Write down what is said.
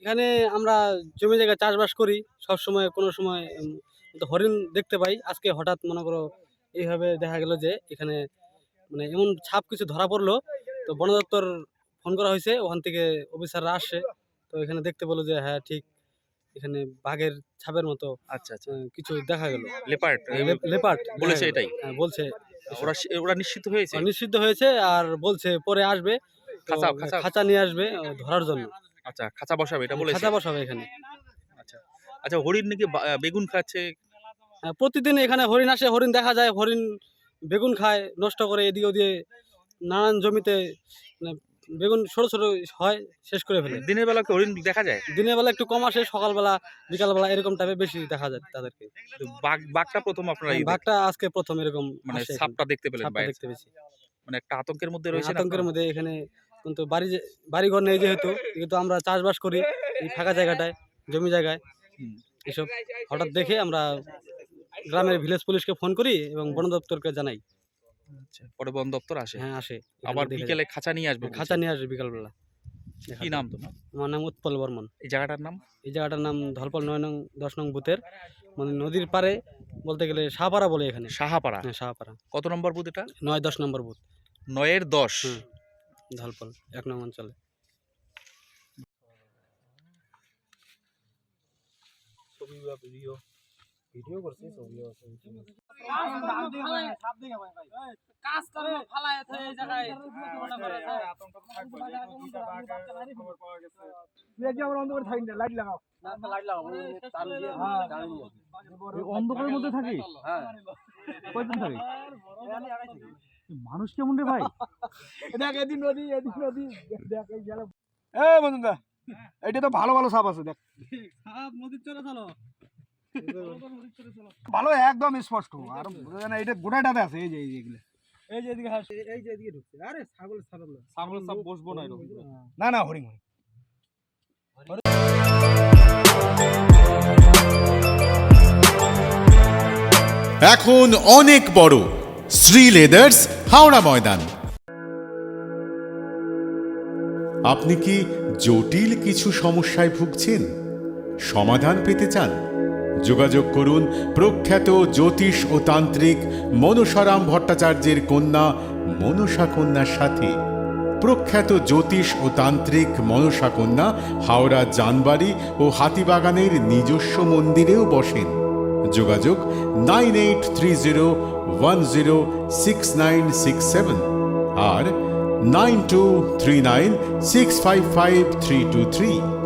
এখানে আমরা জমি জায়গায় চাষবাস করি, সব সময় কোনো সময় হরিণ দেখতে পাই। আজকে হঠাৎ মনে করো এইভাবে দেখা গেল যে এখানে মানে এমন ছাপ কিছু ধরা পড়লো, তো বন দপ্তর ফোন করা হয়েছে, ওখান থেকে অফিসাররা আসছে। তো এখানে দেখতে পেলো যে হ্যাঁ ঠিক এখানে বাঘের ছাপের মতো আচ্ছা কিছু দেখা গেল। লেপার্ড বলেছে এটাই? হ্যাঁ বলছে। ওরা নিশ্চিত হয়েছে? নিশ্চিত হয়েছে, আর বলছে পরে আসবে, খাঁচা নিয়ে আসবে ধরার জন্য। আচ্ছা, খাঁচা বসাবে এটা বলেছে? খাঁচা বসাবে এখানে। আচ্ছা, হরিণ নাকি বেগুন খাচ্ছে? প্রতিদিন এখানে হরিণ আসে, হরিণ দেখা যায়, হরিণ বেগুন খায়, নষ্ট করে এদিকে ওদিকে নানান জমিতে বেগুন ছোট ছোট হয়, শেষ করে ফেলে। দিনের বেলা হরিণ দেখা যায়? দিনের বেলা একটু কম আসে, সকালবেলা বিকালবেলা এরকম টাইপে বেশি দেখা যায় তাদেরকে। বাঘটা প্রথম আপনারা? বাঘটা আজকে প্রথম এরকম মানে সাপটা দেখতে পেলেন? দেখতে পেয়েছি। মানে একটা আতঙ্কের মধ্যে রয়েছে? আতঙ্কের মধ্যে। এখানে কিন্তু বাড়িঘর নেই যেহেতু, কিন্তু আমরা চাষবাস করি এই ফাঁকা জায়গাটায়, জমি জায়গায়। এসব হঠাৎ দেখে আমরা গ্রামের ভিলেজ পুলিশকে ফোন করি এবং বন দপ্তরকে জানাই। পরে বন দপ্তর আসে? হ্যাঁ আসে। আবার বিকেলে খাঁচা নিয়ে আসবে? খাঁচা নিয়ে আসবে বিকালবেলা। কি নাম তোমার? আমার নাম উৎপল বর্মন। এই জায়গাটার নাম? এই জায়গাটার নাম ধলপল 9 নং 10 নং বুথের, মানে নদীর পারে বলতে গেলে শাহপাড়া বলে এখানে। শাহপাড়া? হ্যাঁ শাহপাড়া। কত নম্বর বুথ এটা? 9-10 নম্বর বুথ। 9-এর 10? ধলপল 1 নং অঞ্চলে। ভিডিও করছি, ছবিও আছে। কাজ করব ফালায় আছে এই জায়গায়, মনে করে আতঙ্ক থাকবে যে দুইটা বাঘের খবর পাওয়া গেছে। তুই কি আমার অন্ধকারে থাকি না, লাইট লাগাও। না লাইট লাগাও, তার দিয়ে জানি অন্ধকারের মধ্যে থাকি। হ্যাঁ কয়দিন থাকি? মানুষ কেমন রে ভাই? দেখ এদিন নদী দেখ এই গেল। এ বন্ধুদা, এইটা তো ভালো ভালো সাপ আছে, দেখ সাপ নদীর চলে চলো ভালো একদম স্পষ্ট। আর এটা গোটাটাতে আছে, এই যে এইগুলো, এই যে এদিকে হাসে, এই যে এদিকে ঢুকছে। আরে ছাগলের ছাগল না, ছাগলের সব বসবো না এরকম। না না হরিণ। এখন অনেক বড় শ্রী লেদার্স হাওড়া ময়দান। আপনি কি জটিল কিছু সমস্যায় ভুগছেন? সমাধান পেতে চান? যোগাযোগ করুন প্রখ্যাত জ্যোতিষ ও তান্ত্রিক মনসারাম ভট্টাচার্যের কন্যা মনসা কন্যার সাথে। প্রখ্যাত জ্যোতিষ ও তান্ত্রিক মনসা কন্যা হাওড়া জানবাড়ি ও হাতিবাগানের নিজস্ব মন্দিরেও বসেন। যোগাযোগ 9830106967 আর 9239655323।